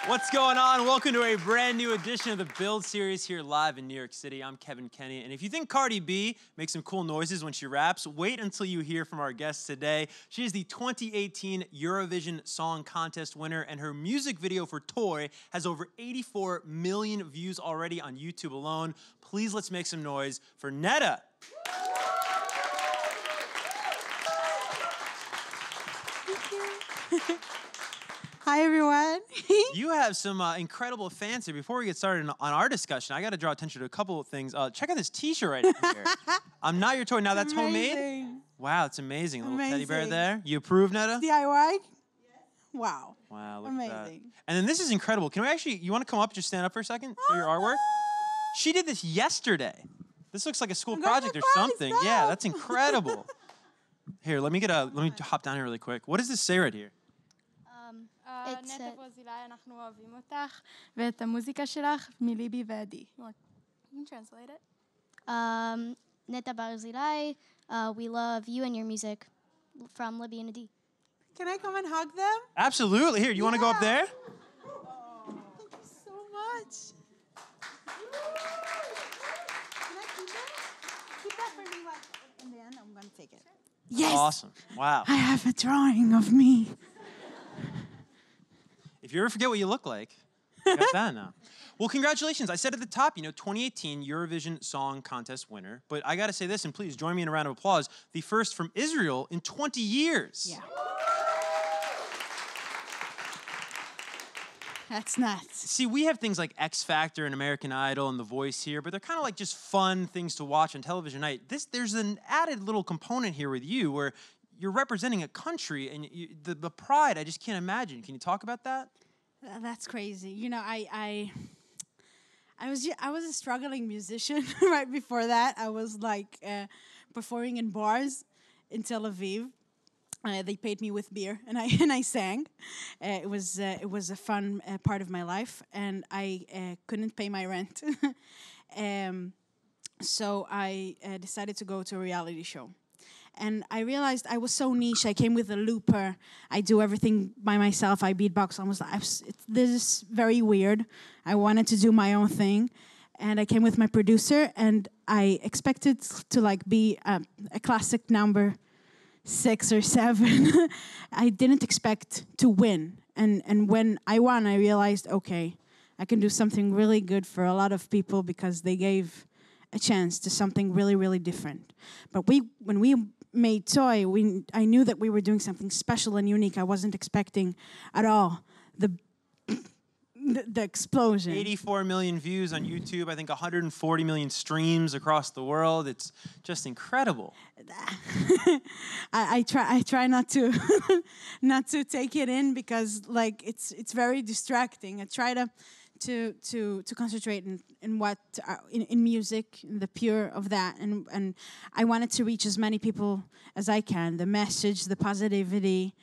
What's going on? Welcome to a brand new edition of the Build series here live in New York City. I'm Kevin Kenny, and if you think Cardi B makes some cool noises when she raps, wait until you hear from our guest today. She is the 2018 Eurovision Song Contest winner, and her music video for Toy has over 84 million views already on YouTube alone. Please let's make some noise for Netta. Hi, everyone. You have some incredible fans here. Before we get started on our discussion, I got to draw attention to a couple of things. Check out this T-shirt right here. I'm not your toy. Now that's homemade? Wow, it's amazing. Little teddy bear there. You approve, Netta? DIY? Yes. Wow. Wow, look amazing. at that. And then this is incredible. Can we actually, you want to come up, just stand up for a second, show your artwork? She did this yesterday. This looks like a school project or something. Stop. Yeah, that's incredible. Here, let me hop down here really quick. What does this say right here? נטע ברזילאי, אנחנו אוהבים אותך, ואת המוזיקה שלך מליבי ועדי. You can translate it. Netta Barzilai, we love you and your music from Libby and Adi. Can I come and hug them? Absolutely. Here, you want to go up there? Oh, thank you so much. Can I keep that? Keep that for me, and then I'm going to take it. Yes. Awesome. Wow. I have a drawing of me. If you ever forget what you look like, you got that now. Well, congratulations. I said at the top, 2018 Eurovision Song Contest winner. But I got to say this, and please join me in a round of applause. The first from Israel in 20 years. Yeah. That's nuts. See, we have things like X Factor and American Idol and The Voice here, but they're kind of like just fun things to watch on television night. There's an added little component here with you where you're representing a country, and the pride, I just can't imagine. Can you talk about that? That's crazy. I was a struggling musician right before that. I was like performing in bars in Tel Aviv. They paid me with beer, and I sang. It was a fun part of my life, and I couldn't pay my rent. So I decided to go to a reality show. And I realized I was so niche. I came with a looper. I do everything by myself. I beatbox. This is very weird. I wanted to do my own thing. And I came with my producer, and I expected to be a classic number 6 or 7. I didn't expect to win. And when I won, I realized, okay, I can do something really good for a lot of people because they gave a chance to something really, really different. But when we made Toy, I knew that we were doing something special and unique. I wasn't expecting at all the explosion. 84 million views on YouTube. I think 140 million streams across the world. It's just incredible. I try not to not to take it in because it's very distracting. I try to concentrate in what in music, in the pure of that, and I wanted to reach as many people as I can. The message, the positivity,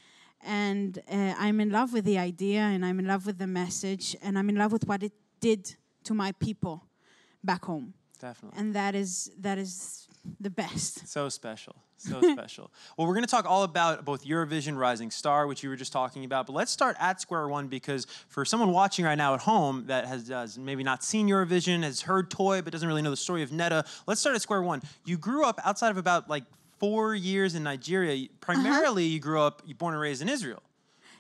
and I'm in love with the idea, and I'm in love with the message, and I'm in love with what it did to my people back home. Definitely. And that is the best. So special. So special. Well, we're going to talk all about both Eurovision Rising Star, which you were just talking about, but let's start at square one because for someone watching right now at home that has maybe not seen Eurovision, has heard Toy, but doesn't really know the story of Netta, let's start at square one. You grew up outside of about 4 years in Nigeria. Primarily, you grew up, you're born and raised in Israel.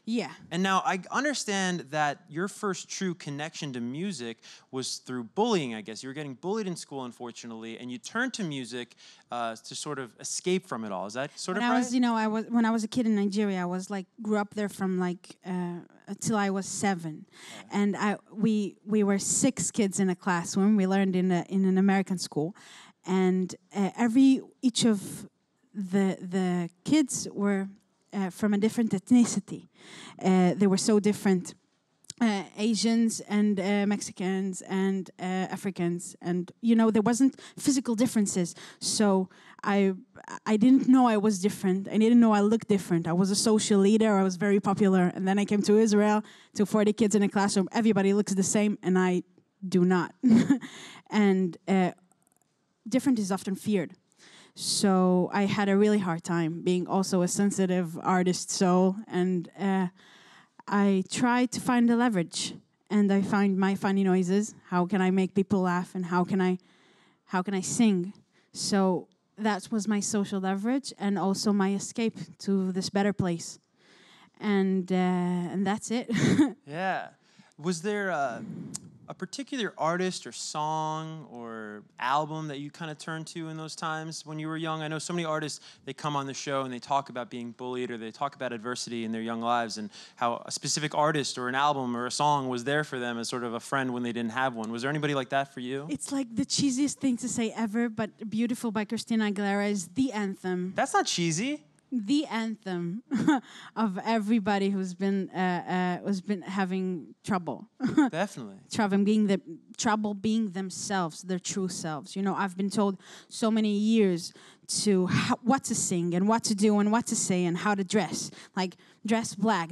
Yeah. And now I understand that your first true connection to music was through bullying, I guess. You were getting bullied in school, unfortunately, and you turned to music to sort of escape from it all. Is that sort of right? When I was a kid in Nigeria, I was grew up there from until I was 7. Okay. And we were 6 kids in a class when we learned in an American school. And each of the kids were from a different ethnicity. They were so different. Asians and Mexicans and Africans, and there wasn't physical differences. So I didn't know I was different. I didn't know I looked different. I was a social leader. I was very popular, and then I came to Israel to 40 kids in a classroom. Everybody looks the same, and I do not. And different is often feared. So I had a really hard time being also a sensitive artist soul, and I tried to find the leverage. and I find my funny noises. How can I make people laugh, and how can I sing? So that was my social leverage and also my escape to this better place. And that's it. Yeah. Was there a particular artist or song or album that you kind of turned to in those times when you were young? I know so many artists, they come on the show and they talk about being bullied or they talk about adversity in their young lives and how a specific artist or an album or a song was there for them as sort of a friend when they didn't have one. Was there anybody like that for you? It's like the cheesiest thing to say ever, but Beautiful by Christina Aguilera is the anthem. That's not cheesy. The anthem of everybody who's been having trouble. Definitely. Trouble being themselves, their true selves. You know, I've been told so many years to what to sing and what to do and what to say and how to dress. Like dress black,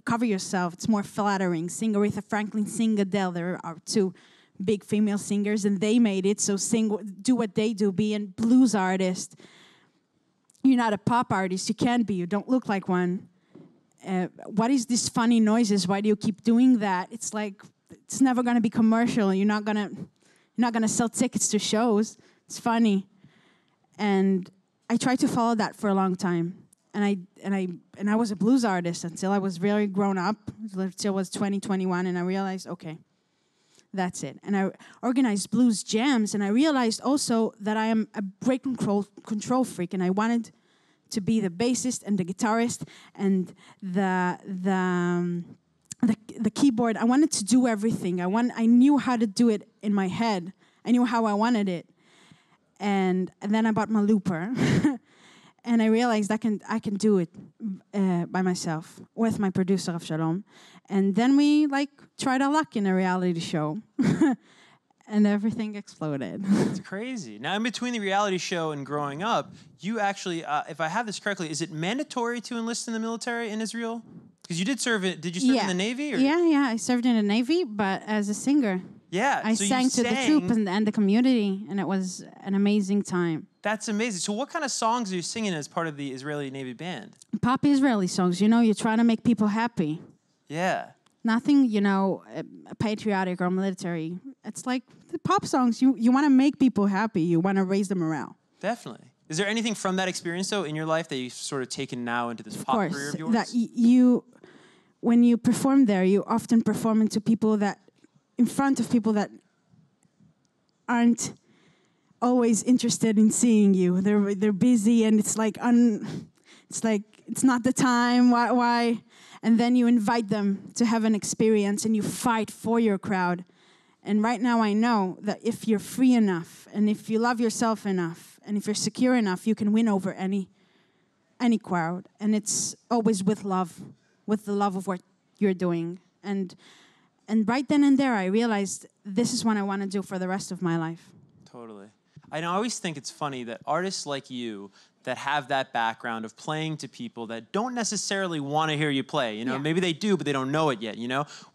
cover yourself. It's more flattering. Sing Aretha Franklin, sing Adele. There are two big female singers and they made it. So do what they do. Be a blues artist. You're not a pop artist. You can't be. You don't look like one. What is these funny noises? Why do you keep doing that? It's like it's never going to be commercial. You're not gonna sell tickets to shows. It's funny, and I tried to follow that for a long time. And I was a blues artist until I was really grown up. Until I was 20, 21, and I realized, okay, that's it. And I organized blues jams, and I realized also that I am a great control freak, and I wanted to be the bassist and the guitarist and the keyboard. I wanted to do everything. I knew how to do it in my head. I knew how I wanted it. And then I bought my looper. And I realized I can do it by myself with my producer Avshalom. And then we tried our luck in a reality show. And everything exploded. It's crazy. Now, in between the reality show and growing up, you actually, if I have this correctly, is it mandatory to enlist in the military in Israel? Because you did serve it. Did you serve in the Navy? Or? Yeah. I served in the Navy, but as a singer. Yeah. I sang to the troop and the community, and it was an amazing time. That's amazing. So what kind of songs are you singing as part of the Israeli Navy band? Pop Israeli songs. You know, you're trying to make people happy. Yeah. Nothing, patriotic or military. It's like the pop songs. You want to make people happy. You want to raise the morale. Definitely. Is there anything from that experience, though, in your life that you've sort of taken now into this pop career of yours? That when you perform there, you often perform in front of people that aren't always interested in seeing you. They're busy, and it's like it's not the time. Why? And then you invite them to have an experience, and you fight for your crowd. And right now I know that if you're free enough, and if you love yourself enough, and if you're secure enough, you can win over any crowd. And it's always with love, with the love of what you're doing. And right then and there, I realized this is what I want to do for the rest of my life. Totally. I always think it's funny that artists like you that have that background of playing to people that don't necessarily want to hear you play. Maybe they do, but they don't know it yet.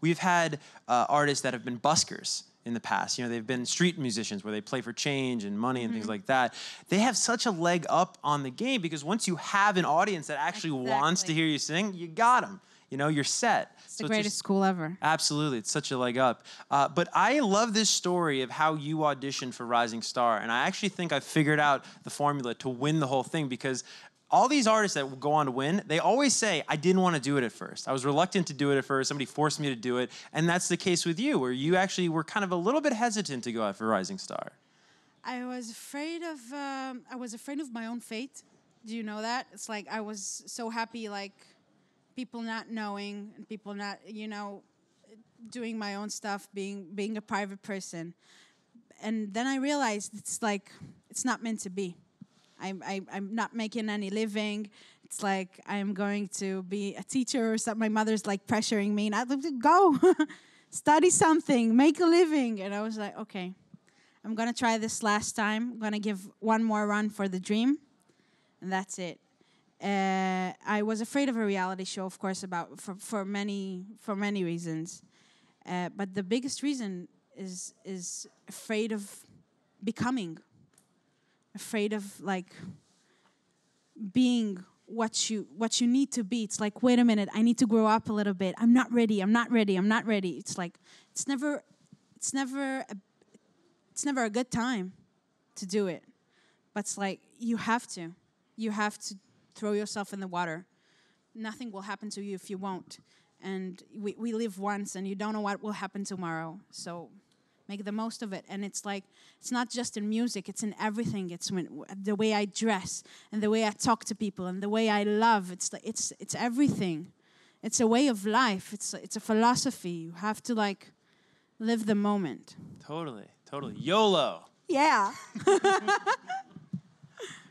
We've had artists that have been buskers in the past. They've been street musicians where they play for change and money and things like that. They have such a leg up on the game because once you have an audience that actually wants to hear you sing, you got them. You're set. It's the greatest school ever. Absolutely. It's such a leg up. But I love this story of how you auditioned for Rising Star. And I actually think I've figured out the formula to win the whole thing because all these artists that go on to win, they always say, I didn't want to do it at first. I was reluctant to do it at first. Somebody forced me to do it. And that's the case with you, where you actually were kind of a little bit hesitant to go out for Rising Star. I was afraid of my own fate. Do you know that? It's like I was so happy, people not knowing and people not, doing my own stuff, being a private person. And then I realized it's not meant to be. I'm not making any living. It's like I'm going to be a teacher or something. My mother's pressuring me, and I'd like to go study something, make a living. And I was like, okay, I'm going to try this last time. I'm going to give one more run for the dream, and that's it. I was afraid of a reality show, of course, for many reasons. But the biggest reason is afraid of becoming, afraid of being what you need to be. It's like, wait a minute, I need to grow up a little bit. I'm not ready. It's like it's never a good time to do it. But it's like you have to throw yourself in the water. Nothing will happen to you if you won't. And we live once, and you don't know what will happen tomorrow. So make the most of it. And it's like, it's not just in music, it's in everything. It's the way I dress, and the way I talk to people, and the way I love. It's everything. It's a way of life. It's a philosophy. You have to like live the moment. Totally. YOLO. Yeah.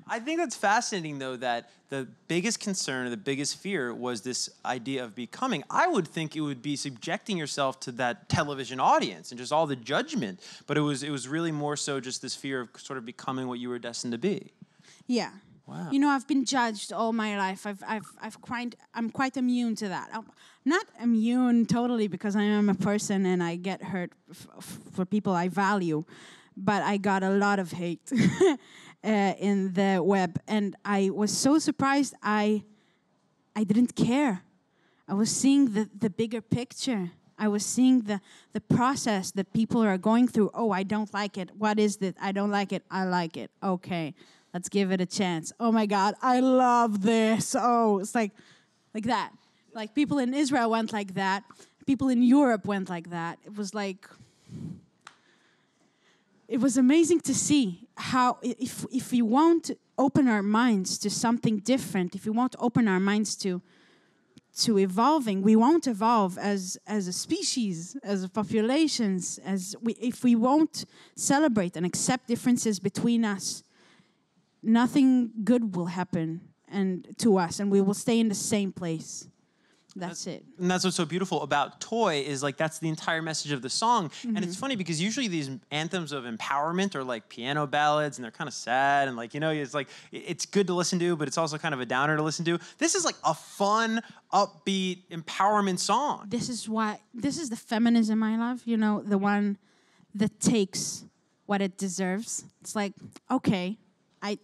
I think that's fascinating, though, that the biggest concern or the biggest fear was this idea of becoming. I would think it would be subjecting yourself to that television audience and just all the judgment. But it was really more so just this fear of sort of becoming what you were destined to be. Yeah. Wow. You know, I've been judged all my life. I'm quite immune to that. I'm not immune totally because I am a person and I get hurt for people I value, but I got a lot of hate in the web, and I was so surprised. I didn't care. I was seeing the bigger picture. I was seeing the process that people are going through. Oh, I don't like it. What is it? I don't like it. I like it. Okay. Let's give it a chance. Oh my God, I love this. Oh, it's like that. Like people in Israel went like that. People in Europe went like that. It was like, it was amazing to see how if we won't open our minds to something different, if we won't open our minds to evolving, we won't evolve as a species, as populations, if we won't celebrate and accept differences between us. Nothing good will happen to us, and we will stay in the same place. That's it. And that's what's so beautiful about Toy is like that's the entire message of the song. Mm-hmm. And it's funny because usually these anthems of empowerment are like piano ballads and they're kind of sad and like, you know, it's like it's good to listen to, but it's also kind of a downer to listen to. This is like a fun, upbeat empowerment song. This is the feminism I love, you know, the one that takes what it deserves. It's like, okay, I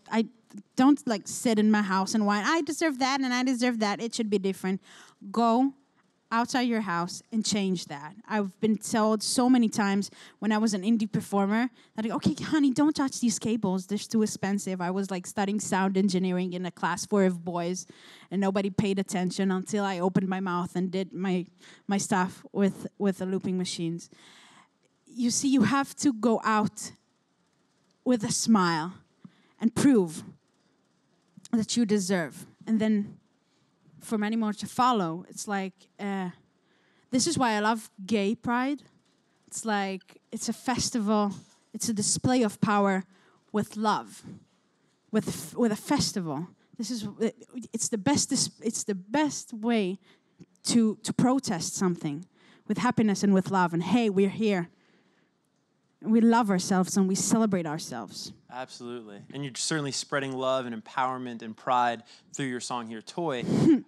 don't like sit in my house and whine, I deserve that and I deserve that. It should be different. Go outside your house and change that. I've been told so many times when I was an indie performer that, okay, honey, don't touch these cables. They're too expensive. I was like studying sound engineering in a class full of boys and nobody paid attention until I opened my mouth and did my stuff with the looping machines. You see, you have to go out with a smile and prove that you deserve. And then for many more to follow. It's like, this is why I love gay pride. It's like, it's a festival. It's a display of power with love, with a festival. It's the best way to protest something with happiness and with love. And hey, we're here. And we love ourselves and we celebrate ourselves. Absolutely. And you're certainly spreading love and empowerment and pride through your song here, Toy.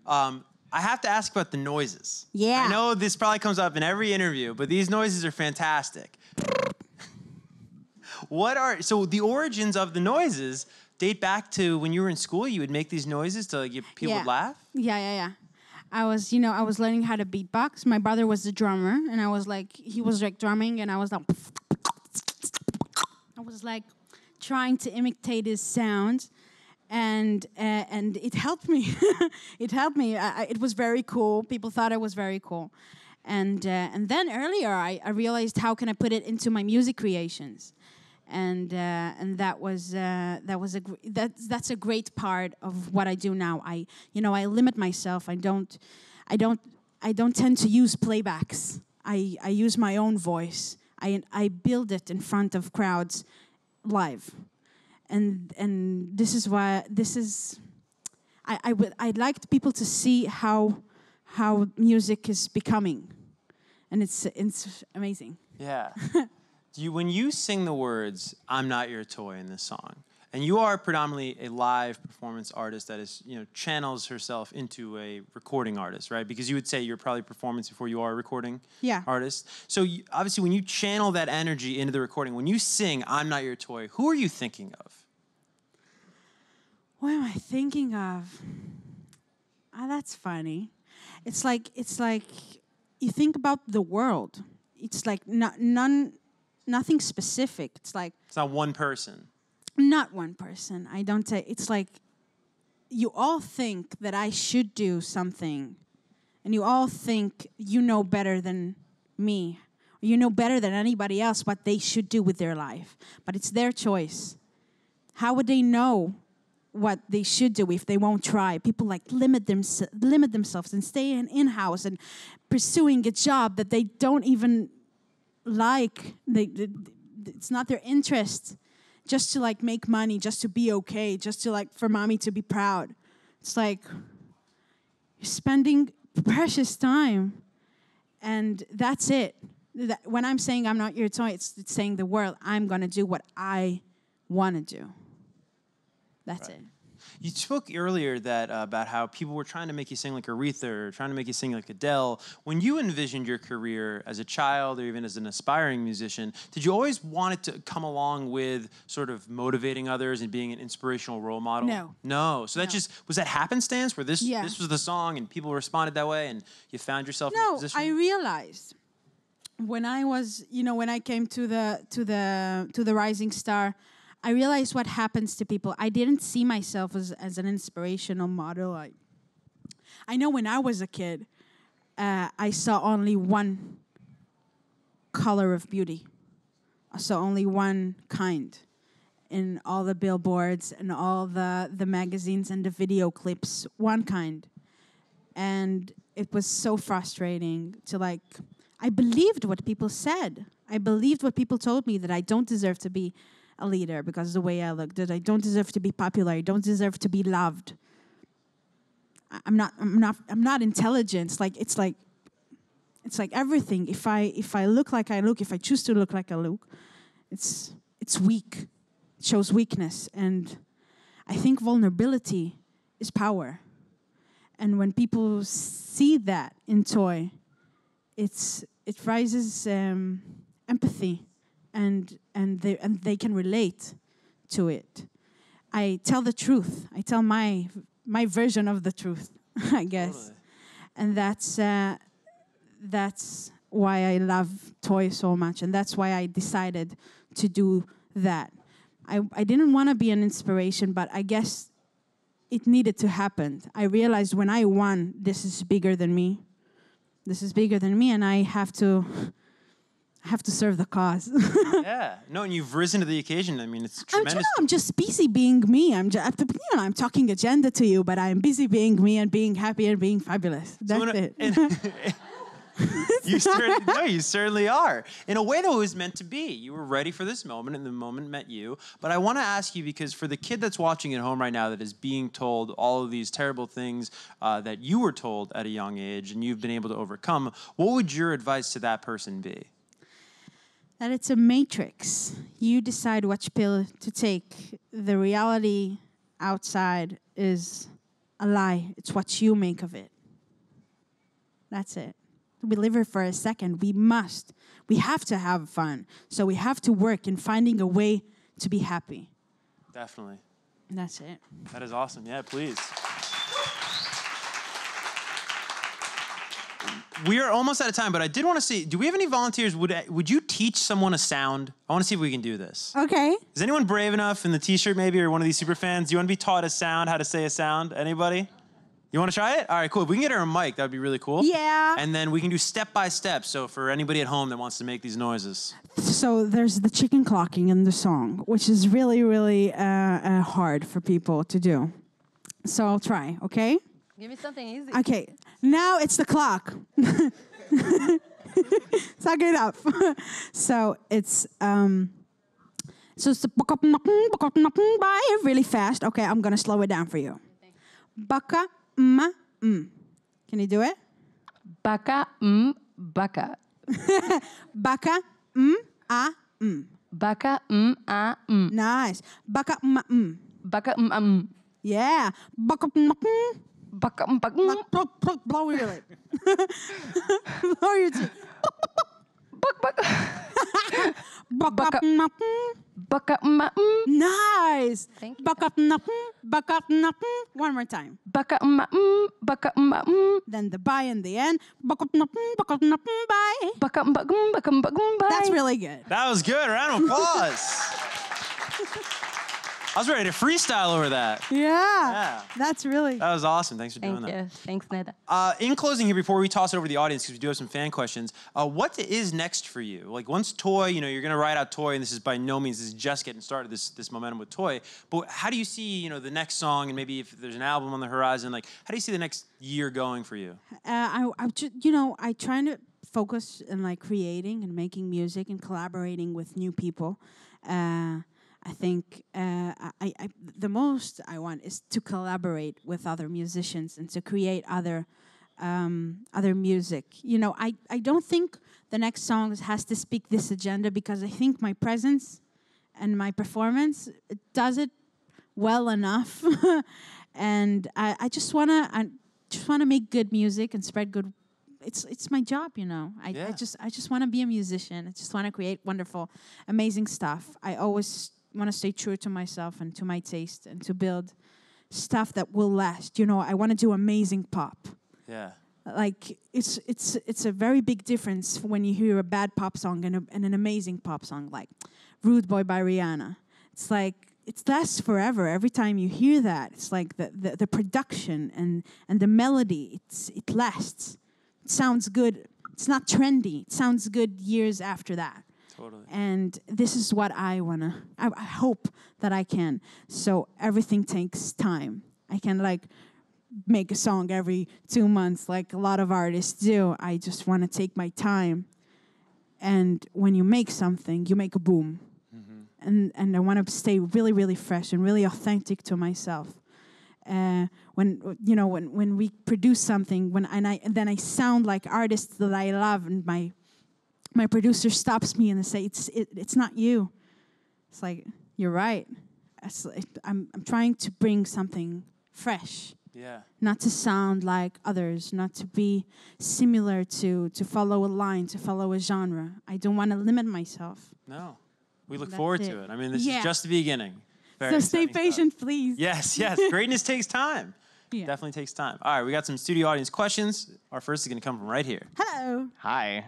I have to ask about the noises. Yeah. I know this probably comes up in every interview, but these noises are fantastic. So the origins of the noises date back to when you were in school, you would make these noises to get people to laugh? Yeah. I was learning how to beatbox. My brother was the drummer, and he was drumming, and I was like trying to imitate his sound, and it helped me. It helped me. It was very cool. People thought it was very cool, and then earlier I realized how can I put it into my music creations, and that's a great part of what I do now. I limit myself. I don't tend to use playbacks. I use my own voice. I build it in front of crowds live. And this is why I'd like people to see how music is becoming. And it's amazing. Yeah. When you sing the words, "I'm not your toy" in this song, and you are predominantly a live performance artist that is, channels herself into a recording artist, right? Because you would say you're probably performance before you are a recording artist. So obviously when you channel that energy into the recording, when you sing "I'm not your toy," who are you thinking of? What am I thinking of? Ah, that's funny. It's like you think about the world. It's like nothing specific. It's like It's not one person. not one person. I don't say. It's like you all think that I should do something, and you all think you know better than me. You know better than anybody else what they should do with their life. But it's their choice. How would they know what they should do if they won't try? People like limit themselves and stay in-house and pursuing a job that they don't even like. It's not their interest. Just to like make money, just to be okay, just to like for mommy to be proud. It's like you're spending precious time, and that's it. When I'm saying I'm not your toy, it's saying the world, I'm gonna do what I want to do. That's it. You spoke earlier that about how people were trying to make you sing like Aretha or trying to make you sing like Adele. When you envisioned your career as a child or even as an aspiring musician, did you always want it to come along with sort of motivating others and being an inspirational role model? No. No. So that just, was that happenstance where this was the song and people responded that way and you found yourself in a position? No, I realized when I was, when I came to the Rising Star, I realized what happens to people. I didn't see myself as an inspirational model. I know when I was a kid, I saw only one color of beauty. I saw only one kind in all the billboards and all the magazines and the video clips, one kind. And it was so frustrating to I believed what people said. I believed what people told me, that I don't deserve to be a leader because of the way I look, that I don't deserve to be popular, I don't deserve to be loved. I'm not intelligent. It's like everything. If I look like I look, if I choose to look like I look, it's weak. It shows weakness. And I think vulnerability is power. And when people see that in Toy, it raises empathy. And they can relate to it. I tell the truth. I tell my version of the truth, I guess. Totally. And that's why I love Toy so much, and that's why I decided to do that. I didn't want to be an inspiration, but I guess it needed to happen. I realized when I won, this is bigger than me. This is bigger than me, and I have to serve the cause. Yeah. No, and you've risen to the occasion. I mean, it's tremendous. I'm just busy being me. I'm talking agenda to you, but I'm busy being me and being happy and being fabulous. That's it. You certainly are. In a way, though, it was meant to be. You were ready for this moment, and the moment met you. But I want to ask you, because for the kid that's watching at home right now that is being told all of these terrible things that you were told at a young age and you've been able to overcome, what would your advice to that person be? That it's a matrix. You decide which pill to take. The reality outside is a lie. It's what you make of it. That's it. We live here for a second. We have to have fun. So we have to work in finding a way to be happy. Definitely. That's it. That is awesome. Yeah, please. We are almost out of time, but I did want to see, do we have any volunteers? Would you teach someone a sound? I want to see if we can do this. Okay. Is anyone brave enough in the t-shirt maybe, or one of these super fans? Do you want to be taught a sound, how to say a sound? Anybody? You want to try it? All right, cool. If we can get her a mic, that would be really cool. Yeah. And then we can do step by step. So for anybody at home that wants to make these noises. So there's the chicken clocking in the song, which is really, really hard for people to do. So I'll try, okay? Give me something easy. Okay, now it's the clock. Suck it up. So it's the really fast. Okay, I'm gonna slow it down for you. Baka Can you do it? Baka baka. Baka Baka Nice. Baka Baka Yeah. Baka Baka Blow your lip. Blow your teeth. Baka Nice. Thank you. Baka One more time. Baka baka Then the bye in the end. Bye. bye. That's really good. That was good. Round of applause. I was ready to freestyle over that. Yeah. That's really. That was awesome. Thanks for doing Thank that. you. Thanks, Netta. In closing here, before we toss it over to the audience, because we do have some fan questions, what is next for you? Like once Toy, you're going to write out Toy, and this is by no means, this is just getting started, this momentum with Toy. But how do you see, the next song, and maybe if there's an album on the horizon, like how do you see the next year going for you? I try to focus on like creating and making music and collaborating with new people. I think the most I want is to collaborate with other musicians and to create other music. I don't think the next song has to speak this agenda, because I think my presence and my performance does it well enough, and I just wanna make good music and spread good. It's my job, I just want to be a musician. I just want to create wonderful, amazing stuff. I always want to stay true to myself and to my taste and to build stuff that will last. I want to do amazing pop. Yeah. Like it's a very big difference when you hear a bad pop song and an amazing pop song like Rude Boy by Rihanna. It's like it lasts forever. Every time you hear that, it's like the production and the melody, it lasts. It sounds good. It's not trendy. It sounds good years after that. Totally. And this is what I hope that I can. So everything takes time. I can make a song every 2 months like a lot of artists do. I just want to take my time. And when you make something, you make a boom. Mm-hmm. And I want to stay really, really fresh and really authentic to myself. When we produce something, then I sound like artists that I love, and my producer stops me and they say, it's not you. It's like, you're right. I'm trying to bring something fresh. Yeah. Not to sound like others, not to be similar to follow a line, to follow a genre. I don't want to limit myself. No. We look forward to it. I mean, this is just the beginning. So stay patient, please. Yes. Greatness takes time. Yeah. Definitely takes time. All right, we got some studio audience questions. Our first is going to come from right here. Hello. Hi.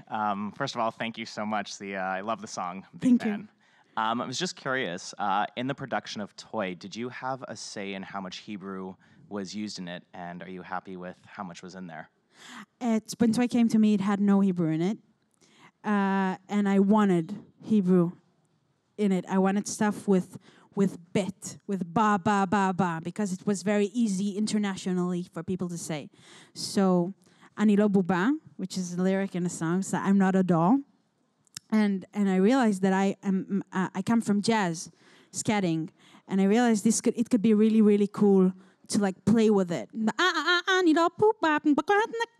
First of all, thank you so much. I love the song. Thank fan. you. I was just curious, in the production of Toy, did you have a say in how much Hebrew was used in it, and are you happy with how much was in there? When Toy came to me, it had no Hebrew in it, and I wanted Hebrew in it. I wanted stuff with bet, with ba, ba, ba, ba, because it was very easy internationally for people to say. So, Ani lo buba, which is a lyric in a song, so I'm not a doll. And I realized that I come from jazz, scatting, and I realized it could be really, really cool to play with it.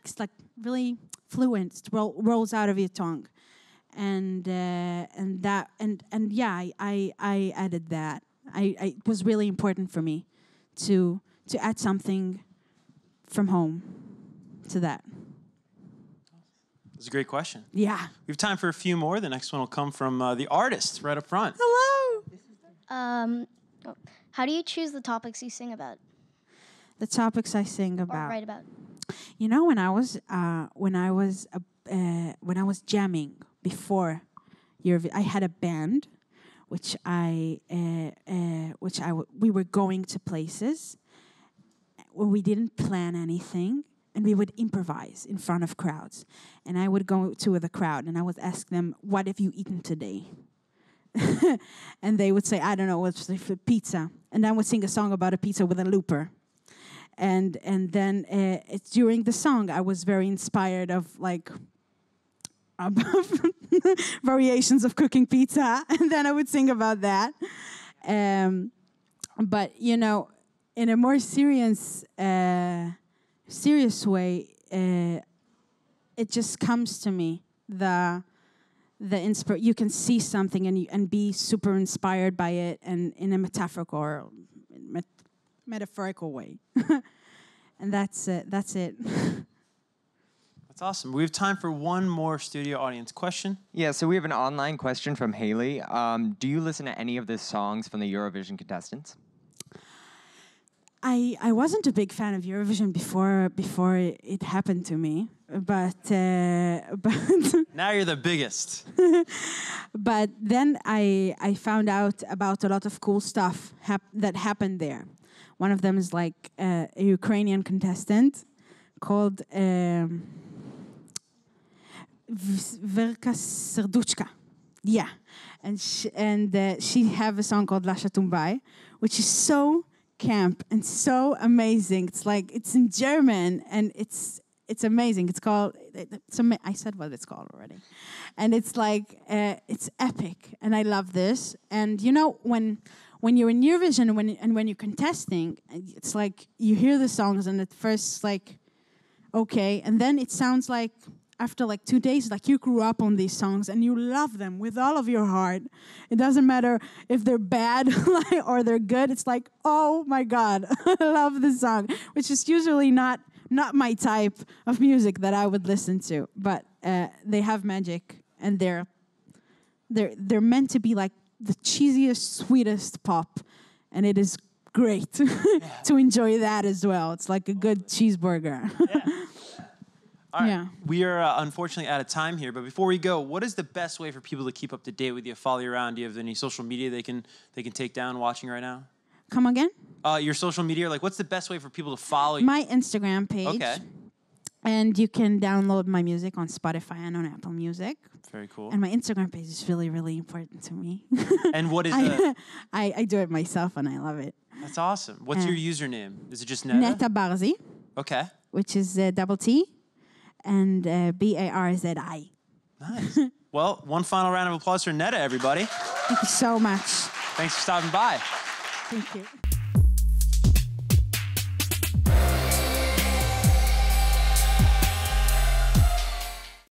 It's really fluent. It rolls out of your tongue. And I added that. It was really important for me to add something from home to that. That's a great question. Yeah. We have time for a few more. The next one will come from the artist right up front. Hello. How do you choose the topics you sing about? The topics I sing about. Or write about. When I was jamming before Eurovision, I had a band, we were going to places where we didn't plan anything, and we would improvise in front of crowds. And I would go to the crowd and I would ask them, "What have you eaten today?" And they would say, "I don't know, what's the pizza?" And I would sing a song about a pizza with a looper. And then it's during the song I was very inspired of variations of cooking pizza, and then I would sing about that. But in a more serious way, it just comes to me. You can see something and be super inspired by it, and in a metaphorical way. And that's it. That's awesome. We have time for one more studio audience question. Yeah, so we have an online question from Haley. Do you listen to any of the songs from the Eurovision contestants? I wasn't a big fan of Eurovision before it happened to me, but Now you're the biggest. but then I found out about a lot of cool stuff that happened there. One of them is like a Ukrainian contestant called Verka Serduchka. Yeah, and she have a song called Lasha Tumbai, which is so camp and so amazing. It's like it's in German and it's amazing. It's called. I said what it's called already, and it's like it's epic, and I love this. And you know when you're in Eurovision and when you're contesting, it's like you hear the songs and at first like okay, and then it sounds like after like 2 days, like you grew up on these songs and you love them with all of your heart. It doesn't matter if they're bad or they're good. It's like, oh my God, I love this song, which is usually not my type of music that I would listen to. But they have magic, and they're meant to be like the cheesiest, sweetest pop, and it is great to enjoy that as well. It's like a good cheeseburger. All right. Yeah. We are unfortunately out of time here, but before we go, what is the best way for people to keep up to date with you, follow you around? Do you have any social media they can take down watching right now? Come again? Your social media, like what's the best way for people to follow you? My Instagram page. Okay. And you can download my music on Spotify and on Apple Music. Very cool. And my Instagram page is really, really important to me. And what is I do it myself and I love it. That's awesome. What's your username? Is it just Netta? Netta Barzi. Okay. Which is double T and Barzi. Nice. Well, one final round of applause for Netta, everybody. Thank you so much. Thanks for stopping by. Thank you.